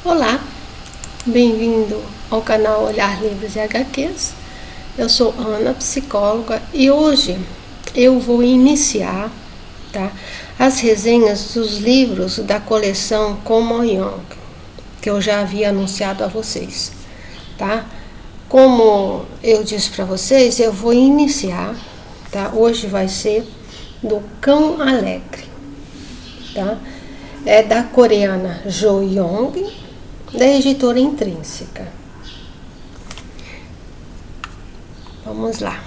Olá, bem-vindo ao canal Olhar Livros e HQs. Eu sou Ana, psicóloga, e hoje eu vou iniciar as resenhas dos livros da coleção Como Young, que eu já havia anunciado a vocês. Como eu disse para vocês, eu vou iniciar, hoje vai ser do Cão Alegre, é da coreana Jo Young, da editora Intrínseca. Vamos lá.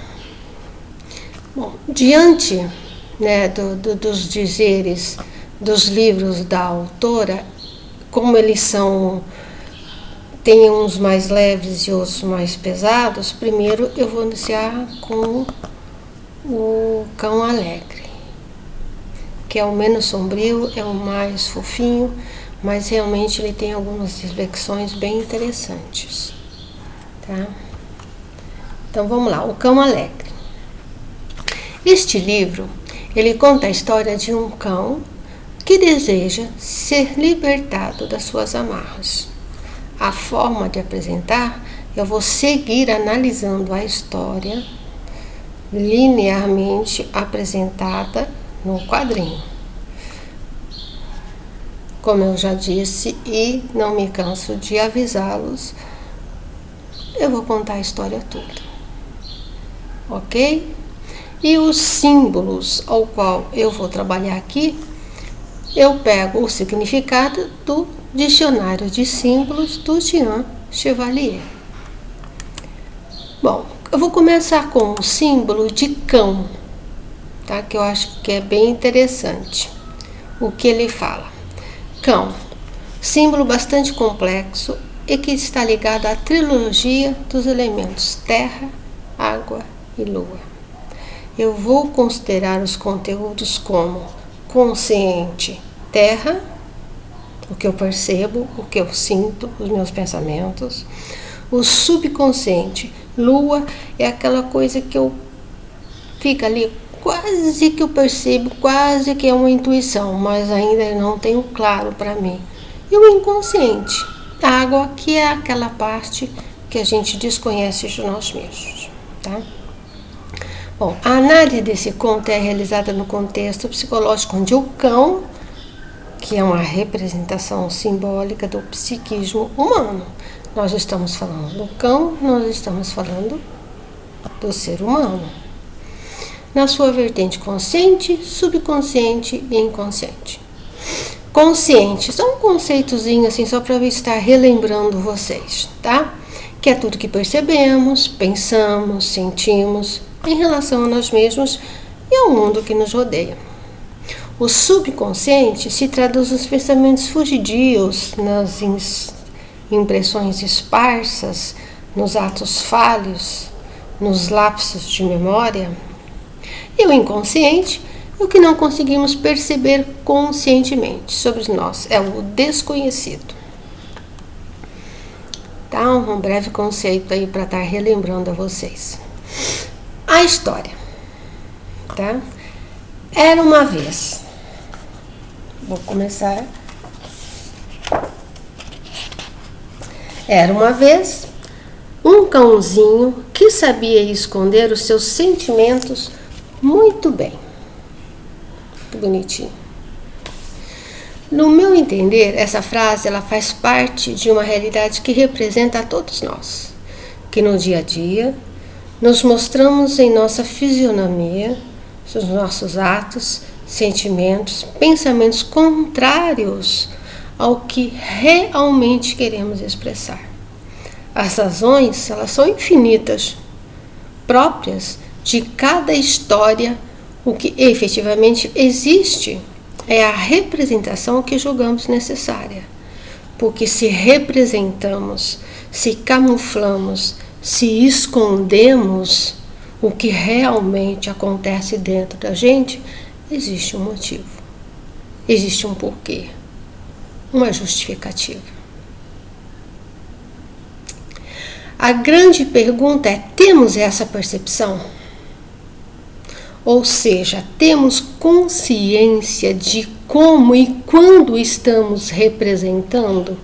Bom, diante dos dizeres dos livros da autora, como eles são, tem uns mais leves e outros mais pesados, primeiro eu vou iniciar com o Cão Alegre, que é o menos sombrio, é o mais fofinho, mas realmente ele tem algumas reflexões bem interessantes, Então vamos lá, o Cão Alegre. Este livro, ele conta a história de um cão que deseja ser libertado das suas amarras. A forma de apresentar, eu vou seguir analisando a história linearmente apresentada no quadrinho. Como eu já disse e não me canso de avisá-los, eu vou contar a história toda, ok? E os símbolos ao qual eu vou trabalhar aqui, eu pego o significado do Dicionário de Símbolos do Jean Chevalier. Bom, eu vou começar com o símbolo de cão, que eu acho que é bem interessante o que ele fala. Cão, símbolo bastante complexo e que está ligado à trilogia dos elementos terra, água e lua. Eu vou considerar os conteúdos como consciente, terra, o que eu percebo, o que eu sinto, os meus pensamentos. O subconsciente, lua, é aquela coisa que eu fica ali, quase que eu percebo, quase que é uma intuição, mas ainda não tenho claro para mim. E o inconsciente, a água, que é aquela parte que a gente desconhece de nós mesmos, Bom, a análise desse conto é realizada no contexto psicológico onde o cão, que é uma representação simbólica do psiquismo humano, nós estamos falando do cão, nós estamos falando do ser humano, na sua vertente consciente, subconsciente e inconsciente. Consciente, só um conceitozinho assim, só para eu estar relembrando vocês, Que é tudo que percebemos, pensamos, sentimos em relação a nós mesmos e ao mundo que nos rodeia. O subconsciente se traduz nos pensamentos fugidios, nas impressões esparsas, nos atos falhos, nos lapsos de memória. E o inconsciente, o que não conseguimos perceber conscientemente sobre nós, é o desconhecido. Um breve conceito aí para estar relembrando a vocês. A história, Era uma vez. Vou começar. Era uma vez um cãozinho que sabia esconder os seus sentimentos muito bem. Que bonitinho. No meu entender, essa frase ela faz parte de uma realidade que representa a todos nós, que no dia a dia nos mostramos em nossa fisionomia, nos nossos atos, sentimentos, pensamentos contrários ao que realmente queremos expressar. As razões, elas são infinitas, próprias de cada história. O que efetivamente existe é a representação que julgamos necessária, porque se representamos, se camuflamos, se escondemos o que realmente acontece dentro da gente, existe um motivo, existe um porquê, uma justificativa. A grande pergunta é: temos essa percepção? Ou seja, temos consciência de como e quando estamos representando?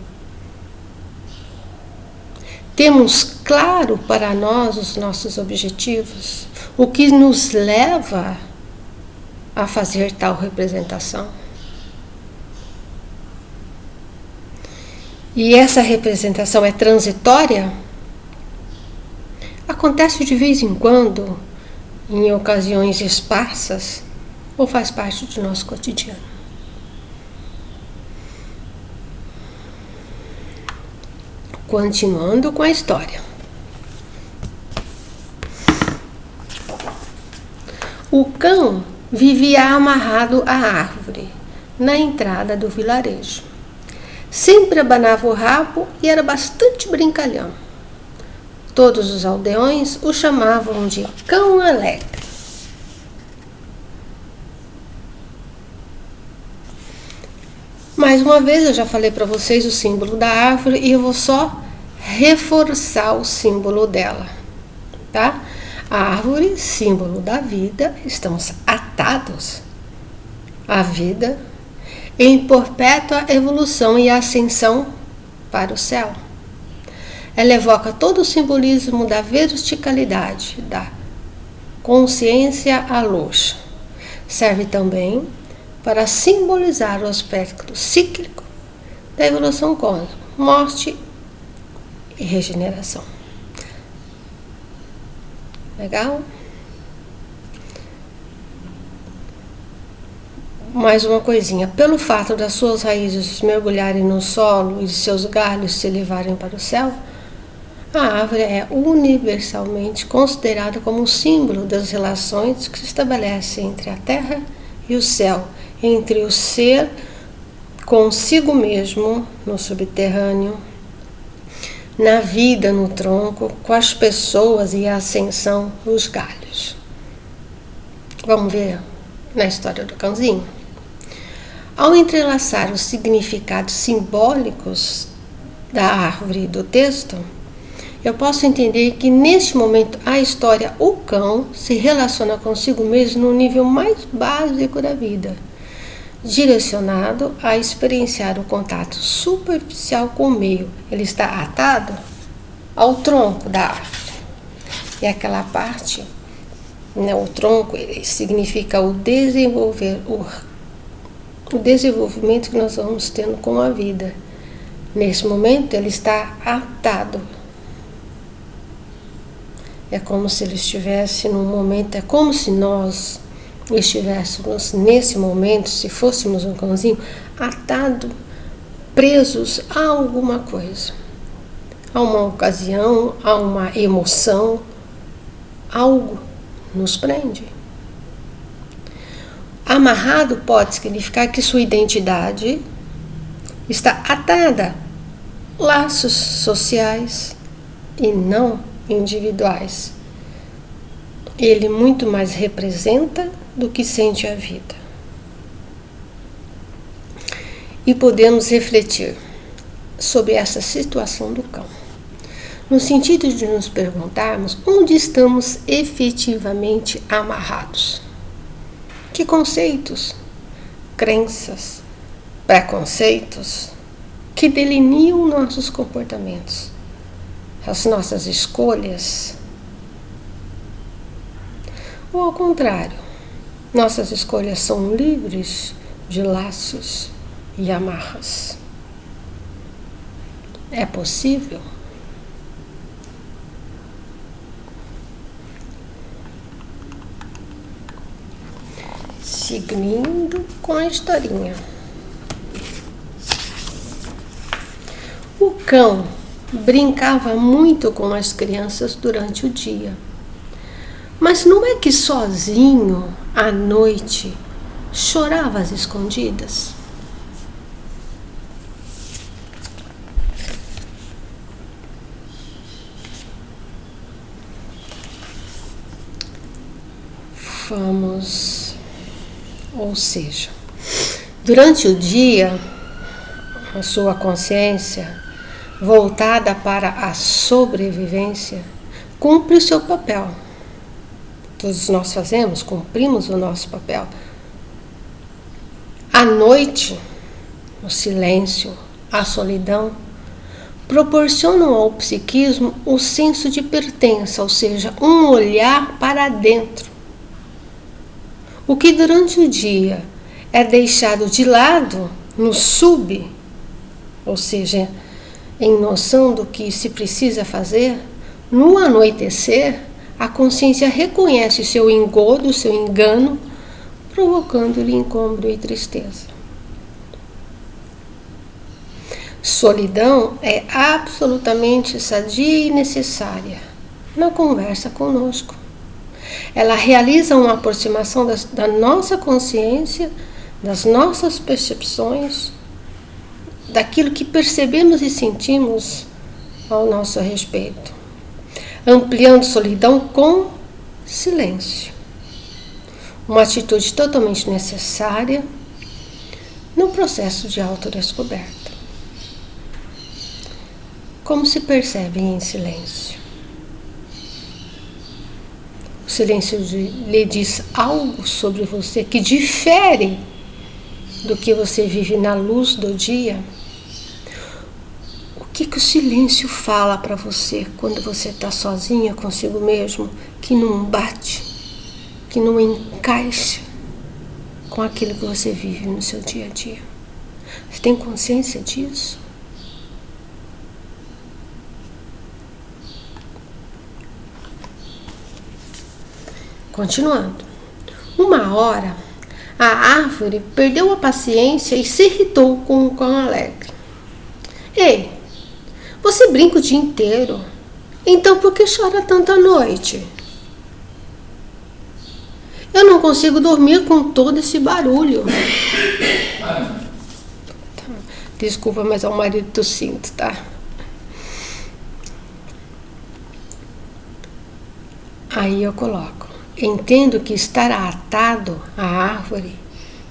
Temos claro para nós os nossos objetivos, o que nos leva a fazer tal representação. E essa representação é transitória? Acontece de vez em quando, em ocasiões esparsas, ou faz parte do nosso cotidiano? Continuando com a história. O cão vivia amarrado à árvore, na entrada do vilarejo. Sempre abanava o rabo e era bastante brincalhão. Todos os aldeões o chamavam de Cão Alegre. Mais uma vez, eu já falei para vocês o símbolo da árvore e eu vou só reforçar o símbolo dela, tá? A árvore, símbolo da vida, estamos atados à vida em perpétua evolução e ascensão para o céu. Ela evoca todo o simbolismo da verticalidade, da consciência à luz. Serve também para simbolizar o aspecto cíclico da evolução cósmica, morte e regeneração. Legal? Mais uma coisinha. Pelo fato das suas raízes mergulharem no solo e de seus galhos se elevarem para o céu, a árvore é universalmente considerada como um símbolo das relações que se estabelecem entre a terra e o céu, entre o ser consigo mesmo no subterrâneo, na vida no tronco, com as pessoas e a ascensão nos galhos. Vamos ver na história do cãozinho? Ao entrelaçar os significados simbólicos da árvore e do texto, eu posso entender que neste momento a história, o cão, se relaciona consigo mesmo no nível mais básico da vida, direcionado a experienciar o contato superficial com o meio. Ele está atado ao tronco da árvore. E aquela parte, né, o tronco, significa o desenvolvimento que nós vamos tendo com a vida. Nesse momento ele está atado. É como se ele estivesse num momento, é como se nós estivéssemos nesse momento, se fôssemos um cãozinho, atado, presos a alguma coisa, a uma ocasião, a uma emoção, algo nos prende. Amarrado pode significar que sua identidade está atada a laços sociais e não individuais. Ele muito mais representa do que sente a vida. E podemos refletir sobre essa situação do cão, no sentido de nos perguntarmos onde estamos efetivamente amarrados. Que conceitos, crenças, preconceitos que delineam nossos comportamentos, as nossas escolhas? Ou ao contrário, nossas escolhas são livres de laços e amarras? É possível? Seguindo com a historinha. O cão brincava muito com as crianças durante o dia. Mas não é que sozinho, à noite, chorava às escondidas? Ou seja, durante o dia, a sua consciência, voltada para a sobrevivência, cumpre o seu papel. Todos nós cumprimos o nosso papel. À noite, o silêncio, a solidão, proporcionam ao psiquismo o senso de pertença, ou seja, um olhar para dentro. O que durante o dia é deixado de lado no ou seja, em noção do que se precisa fazer, no anoitecer, a consciência reconhece seu engodo, seu engano, provocando-lhe incômodo e tristeza. Solidão é absolutamente sadia e necessária na conversa conosco. Ela realiza uma aproximação da nossa consciência, das nossas percepções, daquilo que percebemos e sentimos ao nosso respeito, ampliando solidão com silêncio. Uma atitude totalmente necessária no processo de autodescoberta. Como se percebe em silêncio? O silêncio lhe diz algo sobre você que difere do que você vive na luz do dia? O que o silêncio fala para você quando você está sozinha consigo mesmo, que não bate, que não encaixa com aquilo que você vive no seu dia a dia? Você tem consciência disso? Continuando. Uma hora, a árvore perdeu a paciência e se irritou com o cão alegre. Ei, você brinca o dia inteiro, então por que chora tanta noite? Eu não consigo dormir com todo esse barulho. Desculpa, mas é o marido tossindo, tá? Aí eu coloco. Entendo que estar atado à árvore,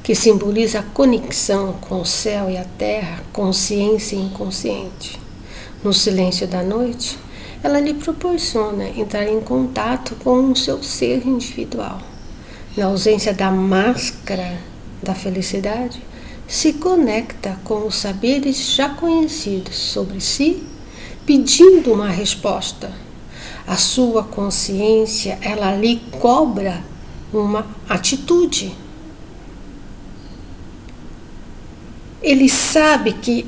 que simboliza a conexão com o céu e a terra, consciência e inconsciente. No silêncio da noite, ela lhe proporciona entrar em contato com o seu ser individual. Na ausência da máscara da felicidade, se conecta com os saberes já conhecidos sobre si, pedindo uma resposta. A sua consciência, ela lhe cobra uma atitude. Ele sabe que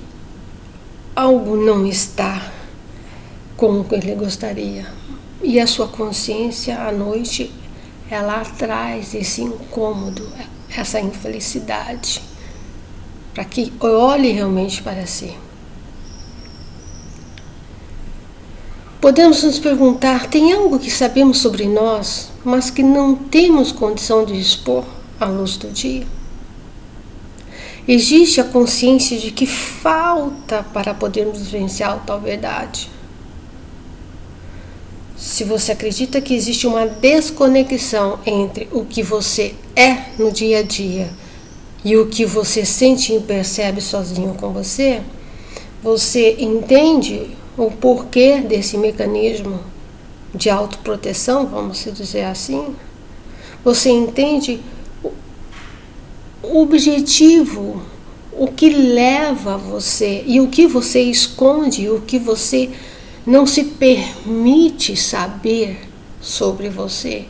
algo não está como ele gostaria. E a sua consciência, à noite, ela traz esse incômodo, essa infelicidade, para que olhe realmente para si. Podemos nos perguntar, tem algo que sabemos sobre nós, mas que não temos condição de expor à luz do dia? Existe a consciência de que falta para podermos vivenciar tal verdade. Se você acredita que existe uma desconexão entre o que você é no dia a dia e o que você sente e percebe sozinho com você, você entende o porquê desse mecanismo de autoproteção, vamos dizer assim? Você entende o objetivo, o que leva você e o que você esconde, o que você não se permite saber sobre você?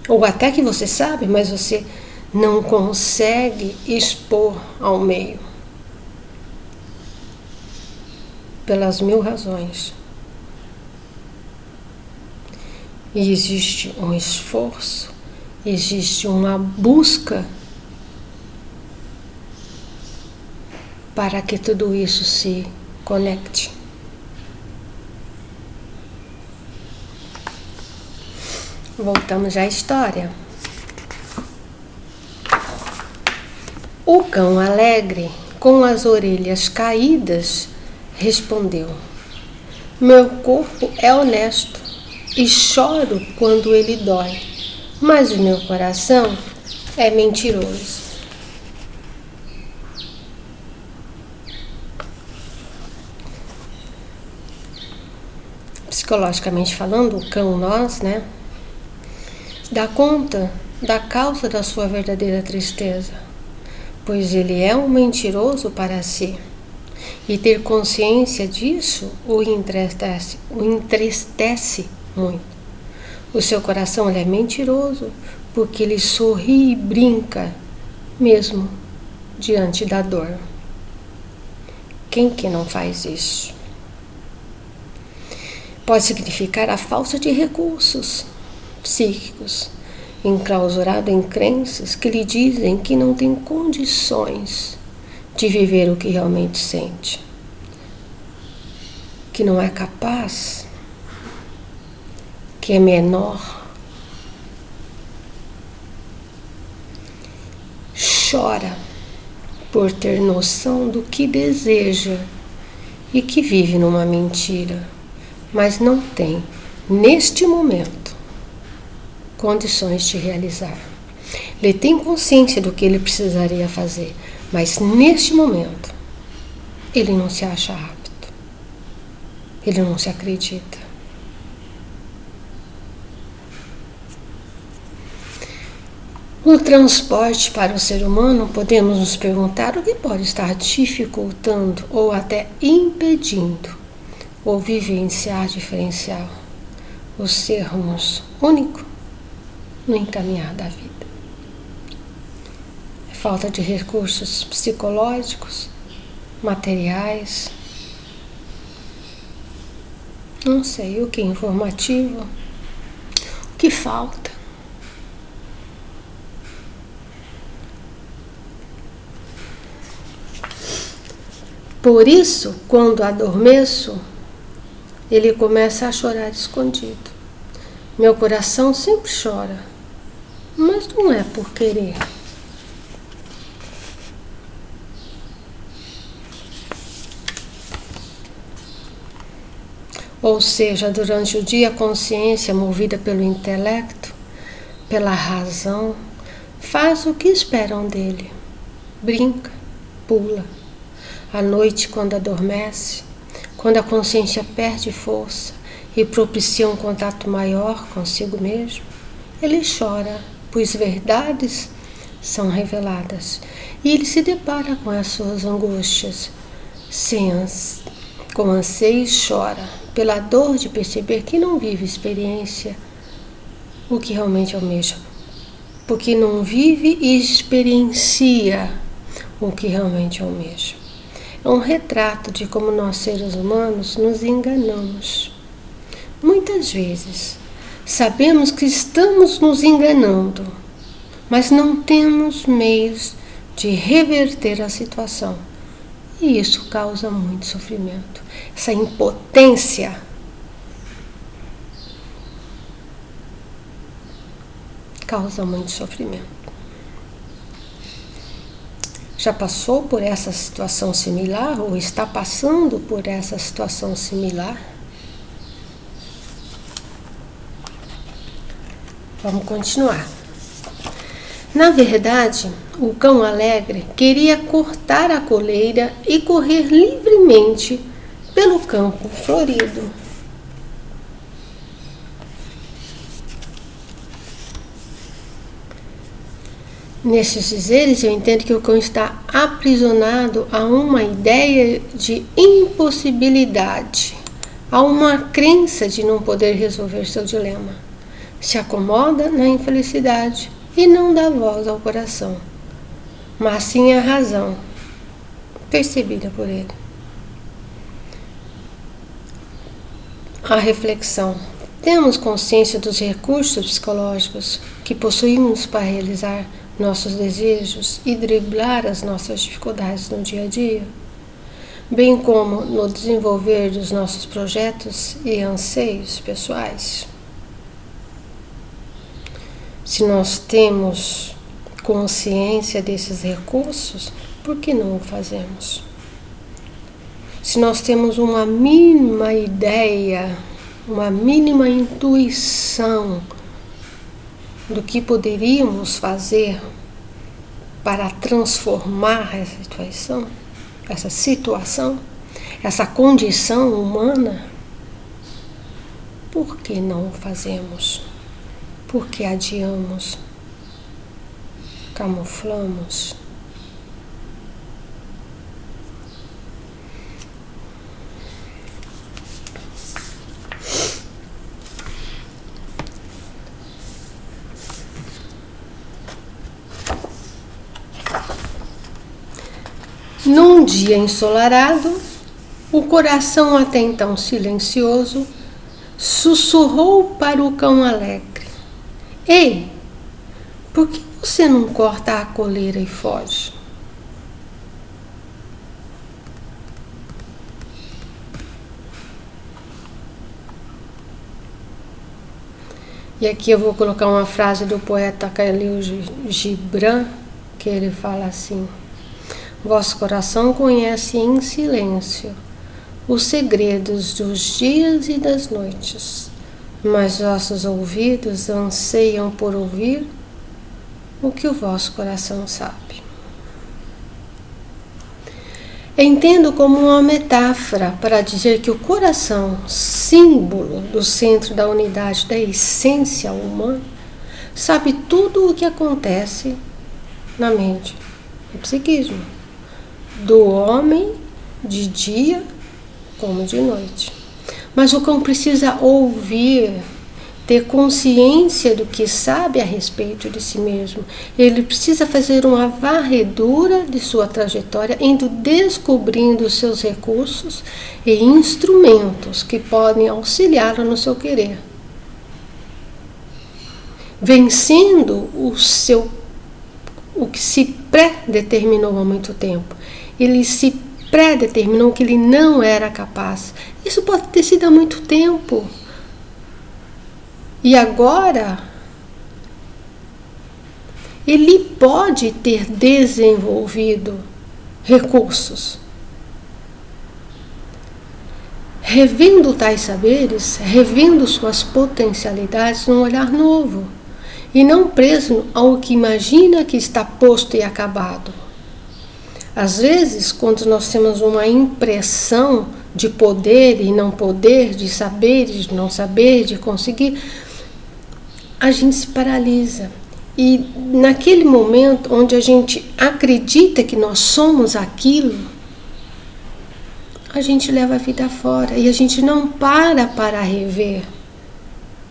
Ou até que você sabe, mas você não consegue expor ao meio. Pelas 1000 razões. E existe um esforço, existe uma busca para que tudo isso se conecte. Voltamos à história. O cão alegre, com as orelhas caídas, respondeu: meu corpo é honesto e choro quando ele dói, mas o meu coração é mentiroso. Psicologicamente falando, o cão, nós, dá conta da causa da sua verdadeira tristeza, pois ele é um mentiroso para si. E ter consciência disso o entristece muito. O seu coração é mentiroso, porque ele sorri e brinca, mesmo diante da dor. Quem que não faz isso? Pode significar a falta de recursos psíquicos, enclausurado em crenças que lhe dizem que não tem condições de viver o que realmente sente, que não é capaz, que é menor. Chora por ter noção do que deseja e que vive numa mentira, mas não tem, neste momento, condições de realizar. Ele tem consciência do que ele precisaria fazer, mas neste momento, ele não se acha apto. Ele não se acredita. No transporte para o ser humano, podemos nos perguntar o que pode estar dificultando ou até impedindo o vivenciar diferencial, o sermos único no encaminhar da vida. É falta de recursos psicológicos, materiais, não sei o que é informativo, o que falta. Por isso, quando adormeço, ele começa a chorar escondido. Meu coração sempre chora, mas não é por querer. Ou seja, durante o dia a consciência, movida pelo intelecto, pela razão, faz o que esperam dele. Brinca, pula. À noite, quando adormece, quando a consciência perde força e propicia um contato maior consigo mesmo, ele chora, pois verdades são reveladas. E ele se depara com as suas angústias, com anseios, chora, pela dor de perceber que não vive experiência o que realmente almeja, porque não vive e experiencia o que realmente almeja. É um retrato de como nós, seres humanos, nos enganamos. Muitas vezes, sabemos que estamos nos enganando, mas não temos meios de reverter a situação. E isso causa muito sofrimento. Essa impotência causa muito sofrimento. Já passou por essa situação similar ou está passando por essa situação similar? Vamos continuar. Na verdade, o cão alegre queria cortar a coleira e correr livremente pelo campo florido. Nestes dizeres, eu entendo que o cão está aprisionado a uma ideia de impossibilidade, a uma crença de não poder resolver seu dilema. Se acomoda na infelicidade e não dá voz ao coração, mas sim à razão, percebida por ele. A reflexão. Temos consciência dos recursos psicológicos que possuímos para realizar nossos desejos e driblar as nossas dificuldades no dia a dia, bem como no desenvolver dos nossos projetos e anseios pessoais. Se nós temos consciência desses recursos, por que não o fazemos? Se nós temos uma mínima ideia, uma mínima intuição do que poderíamos fazer para transformar essa situação, essa condição humana, por que não o fazemos? Por que adiamos? Camuflamos? Num dia ensolarado, o coração até então silencioso sussurrou para o cão alegre: Ei, por que você não corta a coleira e foge? E aqui eu vou colocar uma frase do poeta Khalil Gibran, que ele fala assim: Vosso coração conhece em silêncio os segredos dos dias e das noites, mas vossos ouvidos anseiam por ouvir o que o vosso coração sabe. Entendo como uma metáfora para dizer que o coração, símbolo do centro da unidade da essência humana, sabe tudo o que acontece na mente e psiquismo, do homem de dia como de noite. Mas o cão precisa ouvir, ter consciência do que sabe a respeito de si mesmo. Ele precisa fazer uma varredura de sua trajetória, indo descobrindo os seus recursos e instrumentos que podem auxiliá-lo no seu querer. Vencendo o que se pré-determinou há muito tempo. Ele se pré-determinou que ele não era capaz. Isso pode ter sido há muito tempo. E agora, ele pode ter desenvolvido recursos. Revendo tais saberes, revendo suas potencialidades num olhar novo, e não preso ao que imagina que está posto e acabado. Às vezes, quando nós temos uma impressão de poder e não poder, de saber e de não saber, de conseguir, a gente se paralisa. E naquele momento onde a gente acredita que nós somos aquilo, a gente leva a vida fora e a gente não para rever,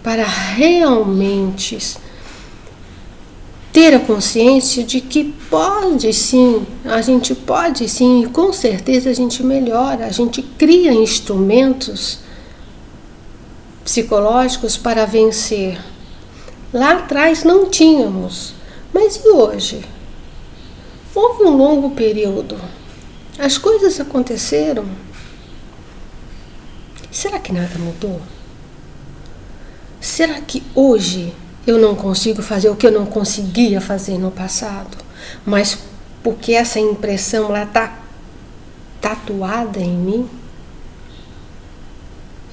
para realmente ter a consciência de que pode sim, a gente pode sim, e com certeza a gente melhora, a gente cria instrumentos psicológicos para vencer. Lá atrás não tínhamos, mas e hoje? Houve um longo período, as coisas aconteceram. Será que nada mudou? Será que hoje eu não consigo fazer o que eu não conseguia fazer no passado? Mas porque essa impressão lá está tatuada em mim?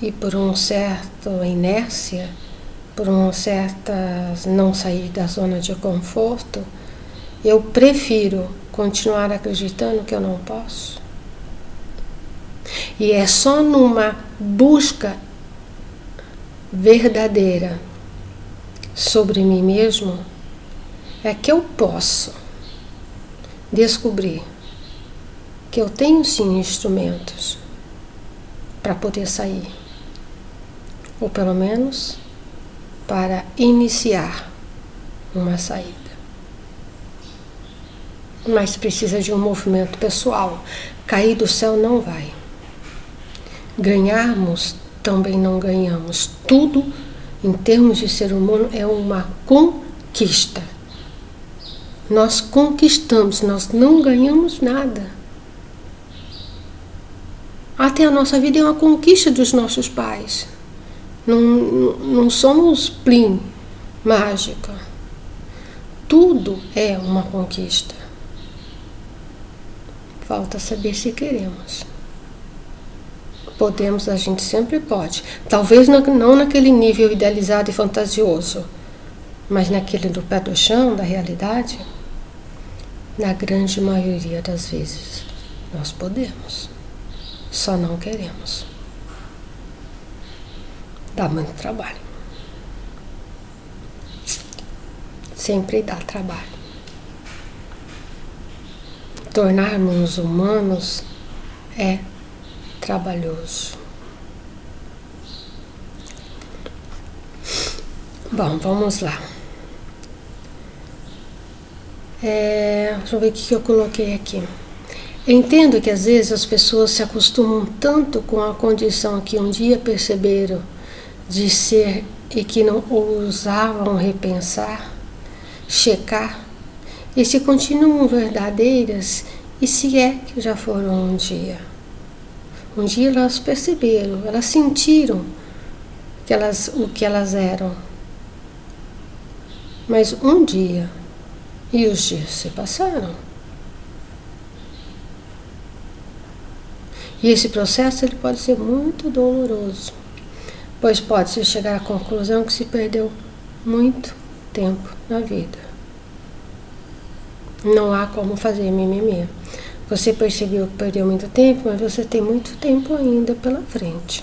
E por um certo inércia, por uma certa não sair da zona de conforto, eu prefiro continuar acreditando que eu não posso. E é só numa busca verdadeira sobre mim mesmo é que eu posso descobrir que eu tenho sim instrumentos para poder sair, ou pelo menos para iniciar uma saída. Mas precisa de um movimento pessoal. Cair do céu não vai. Ganharmos também não ganhamos. Tudo, em termos de ser humano, é uma conquista. Nós conquistamos, nós não ganhamos nada. Até a nossa vida é uma conquista dos nossos pais. Não somos plim, mágica. Tudo é uma conquista. Falta saber se queremos. Podemos, a gente sempre pode. Talvez não naquele nível idealizado e fantasioso, mas naquele do pé do chão, da realidade, na grande maioria das vezes, nós podemos. Só não queremos. Dá muito trabalho. Sempre dá trabalho. Tornarmos humanos é trabalhoso. Bom, vamos lá. Deixa eu ver o que eu coloquei aqui. Entendo que às vezes as pessoas se acostumam tanto com a condição que um dia perceberam de ser e que não ousavam repensar, checar, e se continuam verdadeiras e se é que já foram um dia. Um dia elas perceberam, elas sentiram o que elas eram. Mas um dia, e os dias se passaram. E esse processo ele pode ser muito doloroso, pois pode-se chegar à conclusão que se perdeu muito tempo na vida. Não há como fazer mimimi. Você percebeu que perdeu muito tempo, mas você tem muito tempo ainda pela frente.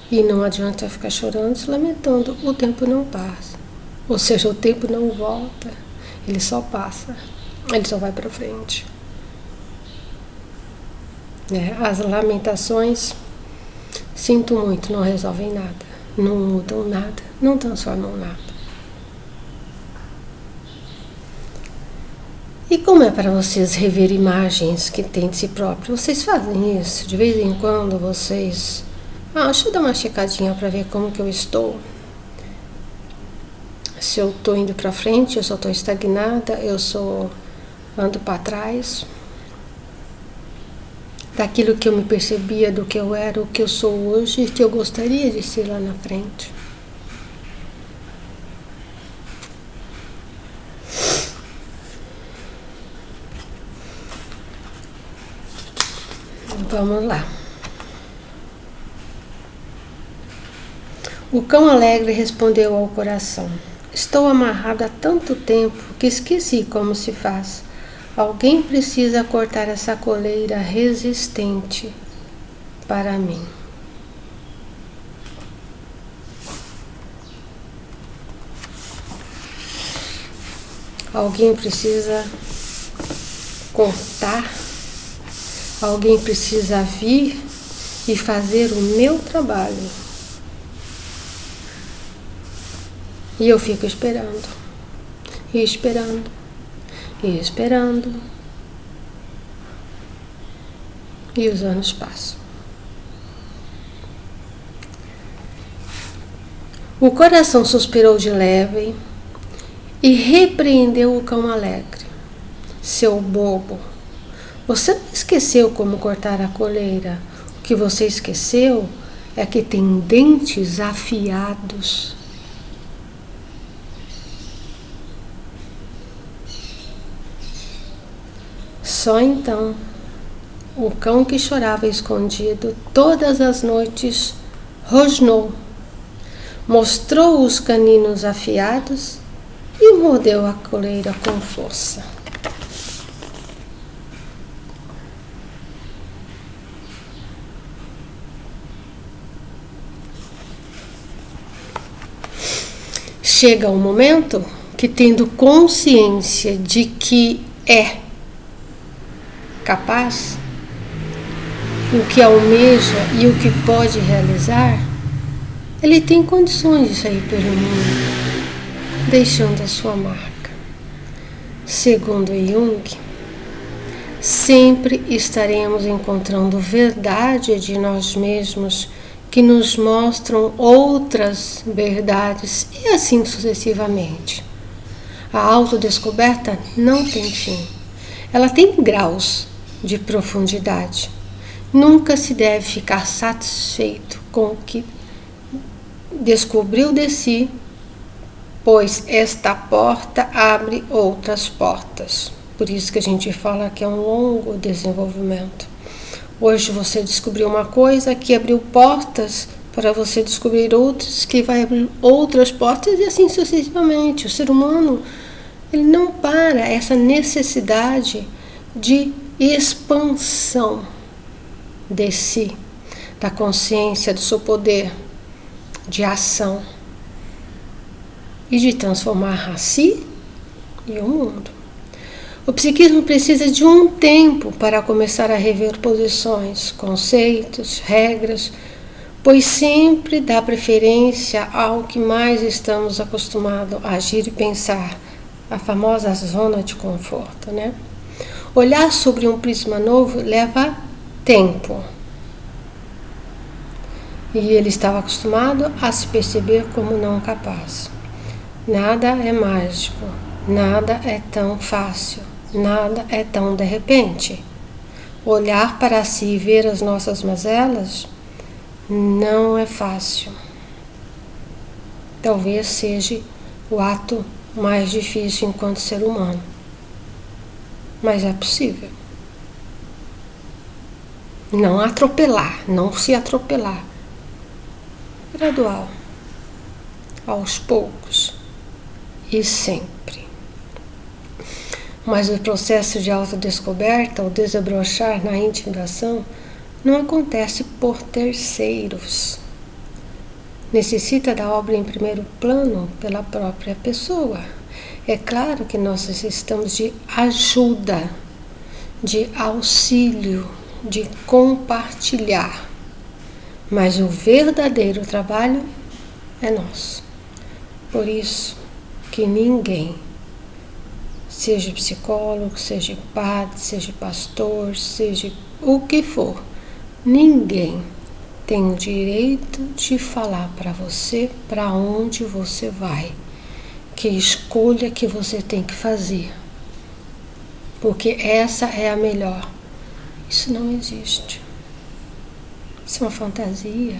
E não adianta ficar chorando, se lamentando, o tempo não passa. Ou seja, o tempo não volta, ele só passa, ele só vai para frente. As lamentações, sinto muito, não resolvem nada, não mudam nada, não transformam nada. E como é para vocês rever imagens que têm de si próprio? Vocês fazem isso? De vez em quando vocês... deixa eu dar uma checadinha para ver como que eu estou. Se eu estou indo para frente, eu só estou estagnada, ando para trás. Daquilo que eu me percebia, do que eu era, o que eu sou hoje e que eu gostaria de ser lá na frente. Vamos lá. O cão alegre respondeu ao coração: estou amarrado há tanto tempo que esqueci como se faz. Alguém precisa cortar essa coleira resistente para mim. Alguém precisa cortar. Alguém precisa vir e fazer o meu trabalho. E eu fico esperando, e esperando, e esperando. E os anos passam. O coração suspirou de leve e repreendeu o cão alegre. Seu bobo, você não esqueceu como cortar a coleira. O que você esqueceu é que tem dentes afiados. Só então, o cão que chorava escondido todas as noites rosnou, mostrou os caninos afiados e mordeu a coleira com força. Chega um momento que, tendo consciência de que é capaz, o que almeja e o que pode realizar, ele tem condições de sair pelo mundo, deixando a sua marca. Segundo Jung, sempre estaremos encontrando verdade de nós mesmos que nos mostram outras verdades e assim sucessivamente. A autodescoberta não tem fim. Ela tem graus de profundidade. Nunca se deve ficar satisfeito com o que descobriu de si, pois esta porta abre outras portas. Por isso que a gente fala que é um longo desenvolvimento. Hoje você descobriu uma coisa que abriu portas para você descobrir outras, que vai abrir outras portas e assim sucessivamente. O ser humano, ele não para essa necessidade de expansão de si, da consciência, do seu poder de ação e de transformar a si e o mundo. O psiquismo precisa de um tempo para começar a rever posições, conceitos, regras, pois sempre dá preferência ao que mais estamos acostumados a agir e pensar, a famosa zona de conforto, né? Olhar sobre um prisma novo leva tempo. E ele estava acostumado a se perceber como não capaz. Nada é mágico, nada é tão fácil, nada é tão de repente. Olhar para si e ver as nossas mazelas não é fácil. Talvez seja o ato mais difícil enquanto ser humano. Mas é possível. Não atropelar, não se atropelar. Gradual, aos poucos e sempre. Mas o processo de autodescoberta, ou desabrochar na intimidação, não acontece por terceiros. Necessita da obra em primeiro plano pela própria pessoa. É claro que nós necessitamos de ajuda, de auxílio, de compartilhar. Mas o verdadeiro trabalho é nosso. Por isso que ninguém, seja psicólogo, seja padre, seja pastor, seja o que for, ninguém tem o direito de falar para você para onde você vai, que escolha que você tem que fazer, porque essa é a melhor. Isso não existe. Isso é uma fantasia.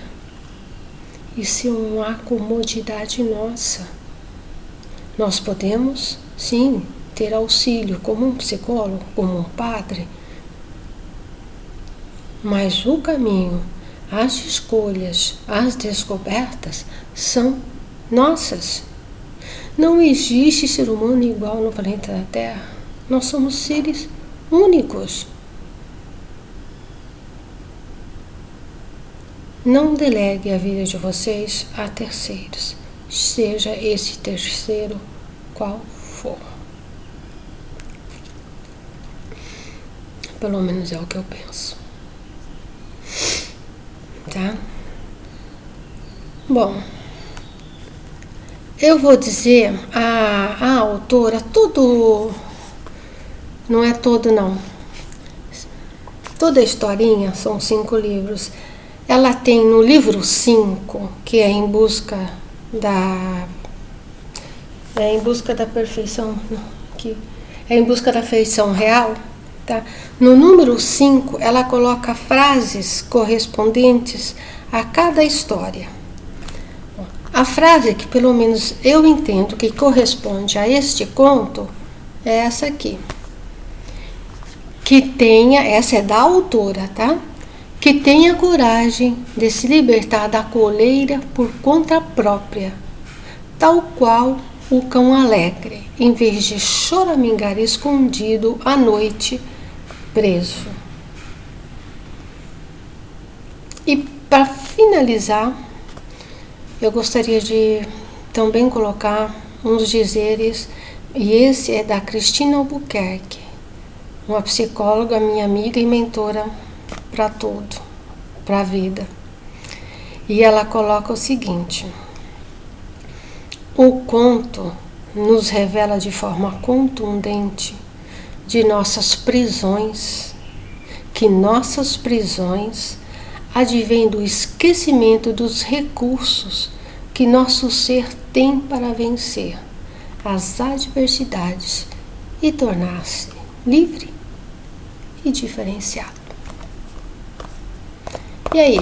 Isso é uma comodidade nossa. Nós podemos, sim, ter auxílio como um psicólogo, como um padre, mas o caminho, as escolhas, as descobertas são nossas. Não existe ser humano igual no planeta da Terra. Nós somos seres únicos. Não delegue a vida de vocês a terceiros, seja esse terceiro qual for. Pelo menos é o que eu penso. Tá? Bom, eu vou dizer, a autora, não é todo não. Toda a historinha, são 5 livros. Ela tem no livro 5, que é Em Busca da Perfeição, que é Em Busca da Feição Real, tá? No número 5, ela coloca frases correspondentes a cada história. A frase que pelo menos eu entendo que corresponde a este conto é essa aqui. Essa é da autora, tá? Que tenha coragem de se libertar da coleira por conta própria, tal qual o cão alegre, em vez de choramingar escondido à noite, preso. E para finalizar, eu gostaria de também colocar uns dizeres, e esse é da Cristina Albuquerque, uma psicóloga, minha amiga e mentora para tudo, para a vida. E ela coloca o seguinte: o conto nos revela de forma contundente de nossas prisões, que nossas prisões advêm do esquecimento dos recursos que nosso ser tem para vencer as adversidades e tornar-se livre e diferenciado. E aí,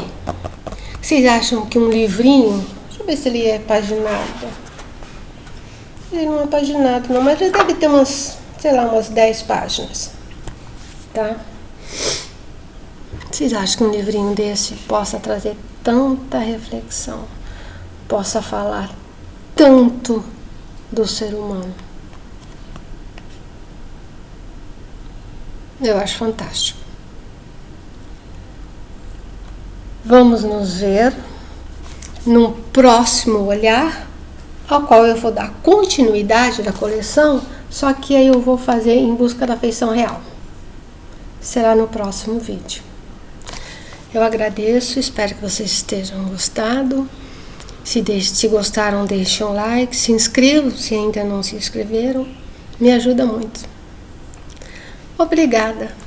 vocês acham que um livrinho, deixa eu ver se ele é paginado. Ele não é paginado não, mas ele deve ter umas 10 páginas, tá? Vocês acham que um livrinho desse possa trazer tanta reflexão, possa falar tanto do ser humano? Eu acho fantástico. Vamos nos ver num próximo olhar, ao qual eu vou dar continuidade da coleção, só que aí eu vou fazer Em Busca da Feição Real. Será no próximo vídeo. Eu agradeço, espero que vocês estejam gostado. Se gostaram, deixem um like, se inscrevam se ainda não se inscreveram. Me ajuda muito. Obrigada.